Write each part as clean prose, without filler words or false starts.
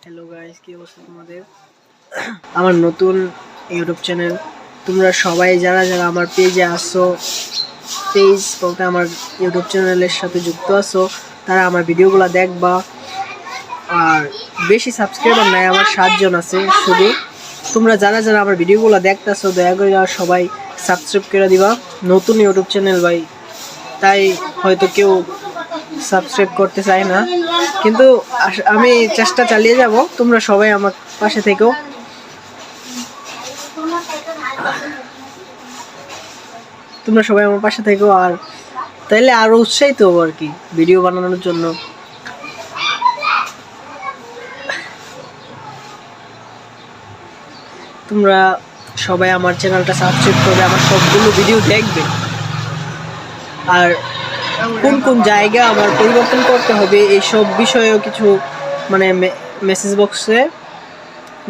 Hello guys, কি অবস্থা তোমাদের? আমার নতুন ইউটিউব চ্যানেল। তোমরা সবাই যারা যারা আমার পেজে আসো, পেজ বলতে আমার ইউটিউব চ্যানেলের সাথে যুক্ত আছো, তারা আমার ভিডিওগুলো দেখবা। আর বেশি সাবস্ক্রাইবার নাই, আমার 7 জন আছে শুধু। তোমরা যারা যারা আমার ভিডিওগুলো দেখতেছো, দয়া করে সবাই সাবস্ক্রাইব করে দিবা। নতুন ইউটিউব চ্যানেল ভাই, তাই হয়তো কেউ সাবস্ক্রাইব করতে চাই না, কিন্তু আমি চেষ্টা চালিয়ে যাব। তোমরা সবাই আমার পাশে থেকো। আর তাইলে আরো উৎসাহিত হবো আর কি ভিডিও বানানোর জন্য। তোমরা সবাই আমার চ্যানেলটা সাবস্ক্রাইব করবে, আমার সবগুলো ভিডিও দেখবে। আর কোন কোন জায়গা আমার পরিবর্তন করতে হবে এই সব বিষয়েও কিছু মানে মেসেজ বক্সে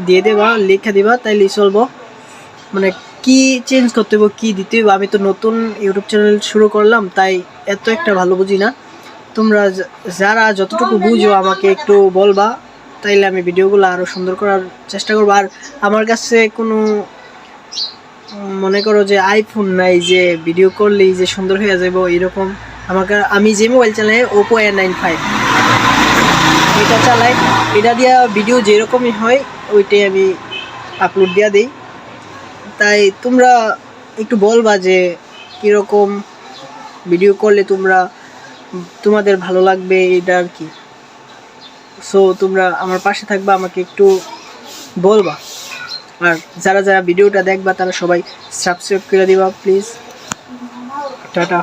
দিয়ে দেবা, লিখে দিবা, তাইলেই চলবো। মানে কি চেঞ্জ করতে হবে, কি দিতে হবে। আমি তো নতুন ইউটিউব চ্যানেল শুরু করলাম, তাই এত একটা ভালো বুঝি না। তোমরা যারা যতটুকু বুঝো আমাকে একটু বলবা, তাইলে আমি ভিডিওগুলো আরও সুন্দর করার চেষ্টা করবো। আর আমার কাছে কোনো মনে করো যে আইফোন নাই যে ভিডিও করলেই যে সুন্দর হয়ে যাবো এরকম। আমি যে মোবাইল চালাই ওপো A95, এটা চালাই। এটা দিয়া ভিডিও যেরকমই হয় ওইটাই আমি আপলোড দিয়া দিই। তাই তোমরা একটু বলবা যে কীরকম ভিডিও করলে তোমাদের ভালো লাগবে, এটা আর কি। সো তোমরা আমার পাশে থাকবা, আমাকে একটু বলবা। আর যারা যারা ভিডিওটা দেখবা তারা সবাই সাবস্ক্রাইব করে দিবা প্লিজ। টাটা।